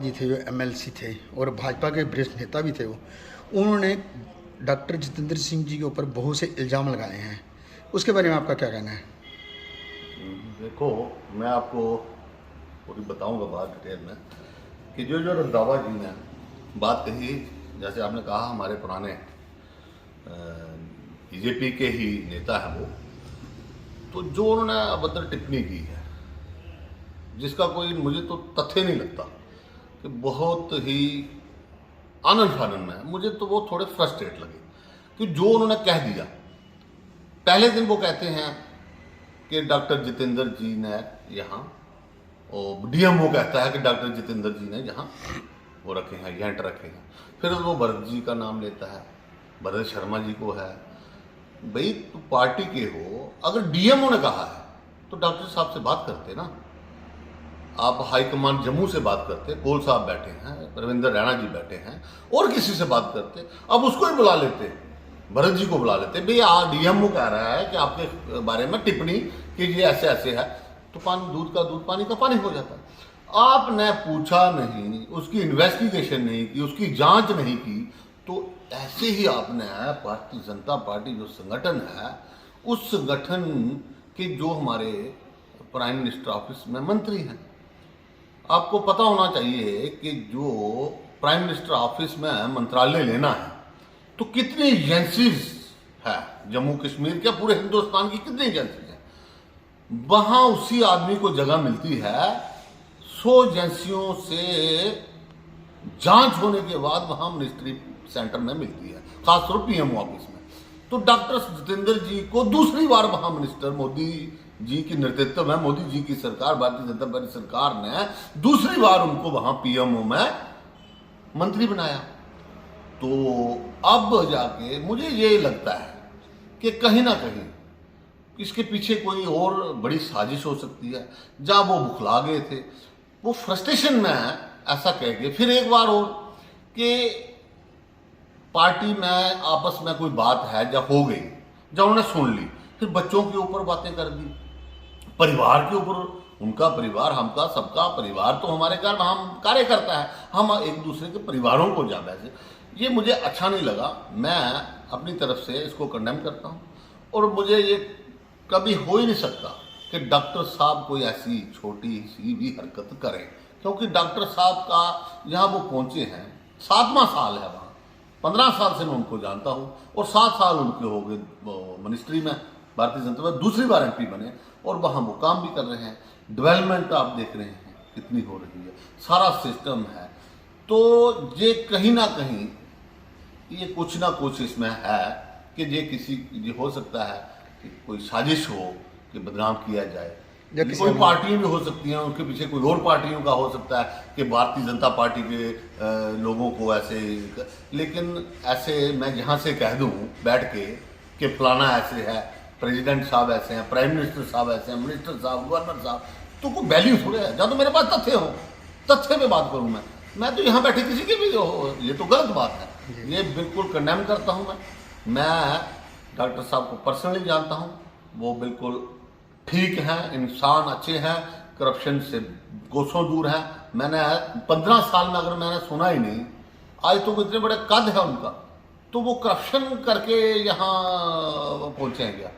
जी थे, जो एमएलसी थे और भाजपा के वरिष्ठ नेता भी थे, उन्होंने डॉक्टर जितेंद्र सिंह जी के ऊपर बहुत से इल्ज़ाम लगाए हैं। उसके बारे में आपका क्या कहना है? देखो, मैं आपको पूरी बताऊंगा बात डिटेल में कि जो जो रंधावा जी ने बात कही, जैसे आपने कहा हमारे पुराने बीजेपी के ही नेता हैं वो, तो जो उन्होंने अभद्र टिप्पणी की है जिसका कोई मुझे तो तथ्य नहीं लगता, कि बहुत ही आनंद फानन में मुझे तो वो थोड़े फ्रस्ट्रेट लगे कि जो उन्होंने कह दिया। पहले दिन वो कहते हैं कि डॉक्टर जितेंद्र जी ने यहाँ, और डीएम वो कहता है कि डॉक्टर जितेंद्र जी ने यहाँ वो रखे हैं, एजेंट रखे हैं। फिर वो भरत जी का नाम लेता है, भरत शर्मा जी को है। भाई तो पार्टी के हो, अगर डीएमओ ने कहा है तो डॉक्टर साहब से बात करते ना, आप हाईकमान जम्मू से बात करते, कोल साहब बैठे हैं, रविंद्र रैना जी बैठे हैं, और किसी से बात करते, अब उसको ही बुला लेते, भरत जी को बुला लेते। भाई डीएमओ कह रहा है कि आपके बारे में टिप्पणी कि ये ऐसे ऐसे है, तो पानी दूध का दूध पानी का पानी हो जाता है। आपने पूछा नहीं, उसकी इन्वेस्टिगेशन नहीं की, उसकी जांच नहीं की, तो ऐसे ही आपने भारतीय जनता पार्टी जो संगठन है, उस संगठन के जो हमारे प्राइम मिनिस्टर ऑफिस में मंत्री हैं, आपको पता होना चाहिए कि जो प्राइम मिनिस्टर ऑफिस में मंत्रालय लेना है तो कितनी एजेंसीज है, जम्मू कश्मीर क्या पूरे हिंदुस्तान की कितनी एजेंसीज है, वहां उसी आदमी को जगह मिलती है 100 एजेंसियों से जांच होने के बाद वहां मिनिस्ट्री सेंटर में मिलती है, खासतौर पीएमओ ऑफिस में। तो डॉक्टर जितेंद्र जी को दूसरी बार वहां मिनिस्टर मोदी जी के नेतृत्व में, मोदी जी की सरकार, भारतीय जनता पार्टी सरकार ने दूसरी बार उनको वहां पीएमओ में मंत्री बनाया। तो अब जाके मुझे ये लगता है कि कहीं ना कहीं इसके पीछे कोई और बड़ी साजिश हो सकती है। जहां वो बुखला गए थे, वो फ्रस्ट्रेशन में ऐसा कह गए। फिर एक बार और कि पार्टी में आपस में कोई बात है जब हो गई, जब उन्होंने सुन ली, फिर बच्चों के ऊपर बातें कर दी, परिवार के ऊपर। उनका परिवार, हमका, सबका परिवार तो हमारे घर हम कार्य करता है, हम एक दूसरे के परिवारों को जा वैसे ये मुझे अच्छा नहीं लगा। मैं अपनी तरफ से इसको कंडेम करता हूँ, और मुझे ये कभी हो ही नहीं सकता कि डॉक्टर साहब कोई ऐसी छोटी सी भी हरकत करें, क्योंकि डॉक्टर साहब का यहाँ वो पहुँचे हैं, 7वां साल है वहाँ, 15 साल से मैं उनको जानता हूँ, और 7 साल उनके हो गए मिनिस्ट्री में, भारतीय जनता पार्टी दूसरी बार एमपी बने, और वहाँ वो काम भी कर रहे हैं। डेवलपमेंट आप देख रहे हैं कितनी हो रही है, सारा सिस्टम है। तो ये कहीं ना कहीं ये कुछ ना कुछ इसमें है कि ये हो सकता है कि कोई साजिश हो कि बदनाम किया जाए। कोई पार्टियां भी हो सकती हैं, उनके पीछे कोई और पार्टियों का हो सकता है कि भारतीय जनता पार्टी के लोगों को ऐसे, लेकिन ऐसे मैं जहाँ से कह दूँ बैठ के कि फलाना ऐसे है, प्रेसिडेंट साहब ऐसे हैं, प्राइम मिनिस्टर साहब ऐसे हैं, मिनिस्टर साहब, गवर्नर साहब, तो कोई वैल्यू थोड़े है। जहाँ तो मेरे पास तथ्य हो, तथ्य पे बात करूँ मैं तो यहाँ बैठे किसी के भी ये तो गलत बात है, ये बिल्कुल कंडेम करता हूँ। मैं डॉक्टर साहब को पर्सनली जानता हूँ, वो बिल्कुल ठीक हैं, इंसान अच्छे हैं, करप्शन से कोसों दूर हैं। मैंने 15 साल में अगर मैंने सुना ही नहीं, आज तो इतने बड़े कद है उनका, तो वो करप्शन करके यहाँ पहुँचे हैं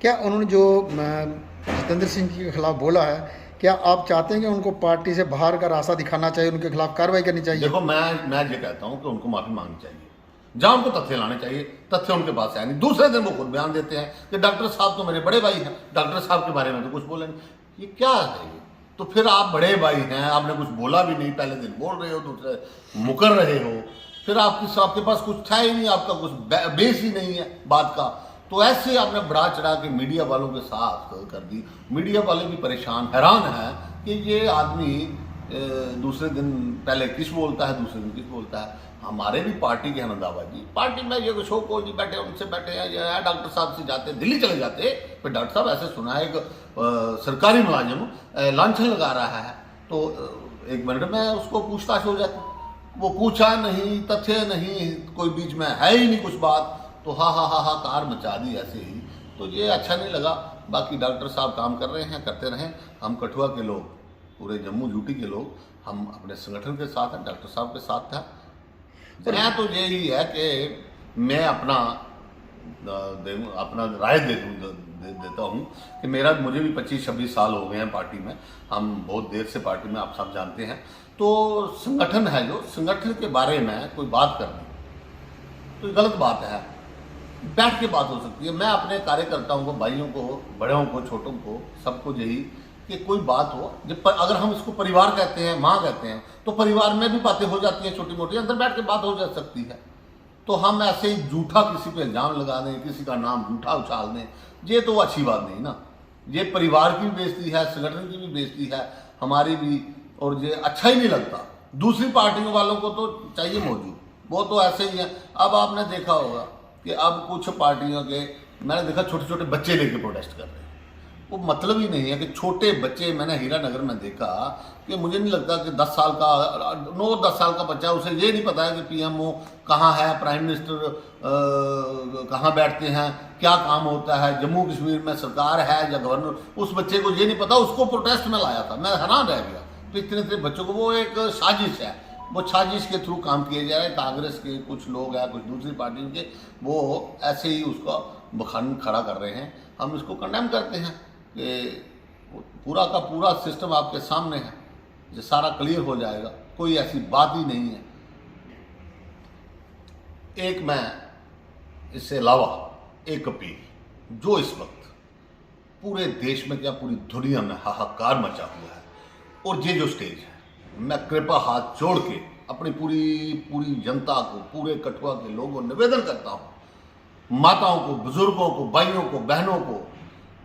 क्या उन्होंने जो जितेंद्र सिंह के खिलाफ बोला है, क्या आप चाहते हैं कि उनको पार्टी से बाहर का रास्ता दिखाना चाहिए, उनके खिलाफ कार्रवाई करनी चाहिए? देखो, मैं ये कहता हूँ कि उनको माफी मांगनी चाहिए, जहां उनको तथ्य लाने चाहिए, तथ्य उनके पास है नहीं। दूसरे दिन वो खुद बयान देते हैं कि डॉक्टर साहब तो मेरे बड़े भाई हैं, डॉक्टर साहब के बारे में तो कुछ बोले नहीं। ये क्या है ये? तो फिर आप बड़े भाई हैं, आपने कुछ बोला भी नहीं, पहले दिन बोल रहे हो, दूसरे मुकर रहे हो, फिर आपके पास कुछ था ही नहीं, आपका कुछ बेस ही नहीं है बात का, तो ऐसे आपने बढ़ा चढ़ा के मीडिया वालों के साथ कर दी। मीडिया वाले भी परेशान, हैरान है कि ये आदमी दूसरे दिन पहले किस बोलता है, दूसरे दिन किस बोलता है। हमारे भी पार्टी के रंधावा जी, पार्टी में ये शोको जी बैठे, उनसे बैठे हैं, ये डॉक्टर साहब से जाते, दिल्ली चले जाते, फिर डॉक्टर साहब ऐसे सुना है एक सरकारी मुलाजिम लांछन लगा रहा है, तो 1 मिनट में उसको पूछताछ हो जाती, वो पूछा नहीं, तथ्य नहीं, कोई बीच में है ही नहीं कुछ बात, तो हा कार मचा दी ऐसे ही। तो ये अच्छा नहीं लगा। बाकी डॉक्टर साहब काम कर रहे हैं, करते रहें। हम कठुआ के लोग, पूरे जम्मू यूटी के लोग हम अपने संगठन के साथ हैं, डॉक्टर साहब के साथ हैं। मैं तो यही है कि मैं अपना राय देता हूँ कि मुझे भी 25-26 साल हो गए हैं पार्टी में, हम बहुत देर से पार्टी में, आप सब जानते हैं। तो संगठन है, जो संगठन के बारे में कोई बात करनी तो गलत बात है, बैठ के बात हो सकती है। मैं अपने कार्यकर्ताओं को, भाइयों को, बड़ों को, छोटों को, सबको यही कि कोई बात हो, जब अगर हम इसको परिवार कहते हैं, माँ कहते हैं, तो परिवार में भी बातें हो जाती हैं छोटी मोटी, अंदर बैठ के बात हो जा सकती है। तो हम ऐसे ही झूठा किसी पे इल्जाम लगा दें, किसी का नाम झूठा उछाल दें, ये तो अच्छी बात नहीं ना। ये परिवार की भी बेइज्जती है, संगठन की भी बेइज्जती है, हमारी भी, और ये अच्छा ही नहीं लगता। दूसरी पार्टियों वालों को तो चाहिए मौजूद, वो तो ऐसे ही है। अब आपने देखा होगा कि अब कुछ पार्टियों के, मैंने देखा छोटे छोटे बच्चे लेके प्रोटेस्ट कर रहे हैं। वो मतलब ही नहीं है कि छोटे बच्चे, मैंने हीरानगर में देखा कि मुझे नहीं लगता कि 10 साल का 9-10 साल का बच्चा, उसे ये नहीं पता है कि पीएमओ कहाँ है, प्राइम मिनिस्टर कहाँ बैठते हैं, क्या काम होता है, जम्मू कश्मीर में सरकार है या गवर्नर, उस बच्चे को ये नहीं पता। उसको प्रोटेस्ट में लाया था, मैं हैरान रह गया। तो इतने बच्चों को, वो एक साजिश है, वो साजिश के थ्रू काम किए जा रहे हैं। कांग्रेस के कुछ लोग हैं, कुछ दूसरी पार्टी के, वो ऐसे ही उसको बखान खड़ा कर रहे हैं। हम इसको कंडेम करते हैं कि पूरा का पूरा सिस्टम आपके सामने है, जो सारा क्लियर हो जाएगा, कोई ऐसी बात ही नहीं है। एक मैं इससे अलावा एक अपील, जो इस वक्त पूरे देश में, क्या पूरी दुनिया में हाहाकार मचा हुआ है, और ये जो स्टेज है, मैं कृपा हाथ जोड़ के अपनी पूरी जनता को, पूरे कठुआ के लोगों को निवेदन करता हूँ, माताओं को, बुजुर्गों को, भाइयों को, बहनों को,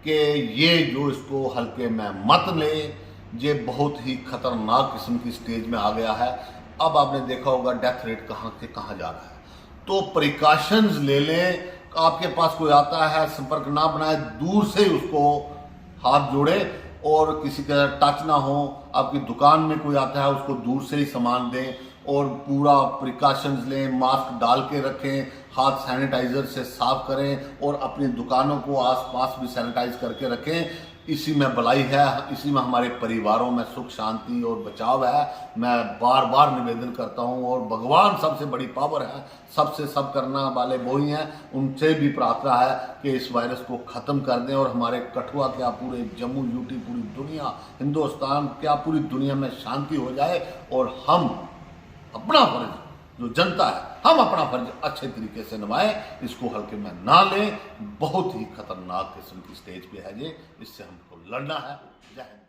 कि ये जो इसको हल्के में मत ले। ये बहुत ही खतरनाक किस्म की स्टेज में आ गया है। अब आपने देखा होगा डेथ रेट कहाँ से कहाँ जा रहा है, तो प्रिकॉशंस ले लें। आपके पास कोई आता है, संपर्क ना बनाए, दूर से उसको हाथ जोड़े, और किसी का टच ना हो। आपकी दुकान में कोई आता है, उसको दूर से ही सामान दें, और पूरा प्रिकॉशंस लें, मास्क डाल के रखें, हाथ सैनिटाइजर से साफ करें, और अपनी दुकानों को आसपास भी सैनिटाइज करके रखें। इसी में भलाई है, इसी में हमारे परिवारों में सुख शांति और बचाव है। मैं बार बार निवेदन करता हूं, और भगवान सबसे बड़ी पावर है, सबसे सब करना वाले वो ही हैं, उनसे भी प्रार्थना है कि इस वायरस को ख़त्म कर दें, और हमारे कठुआ क्या, पूरे जम्मू यूटी, पूरी दुनिया, हिंदुस्तान क्या, पूरी दुनिया में शांति हो जाए, और हम अपना फर्ज, जो जनता है, हम अपना फर्ज अच्छे तरीके से निभाएं, इसको हल्के में ना लें। बहुत ही खतरनाक किस्म की स्टेज पे है ये, इससे हमको लड़ना है। जय हिंद।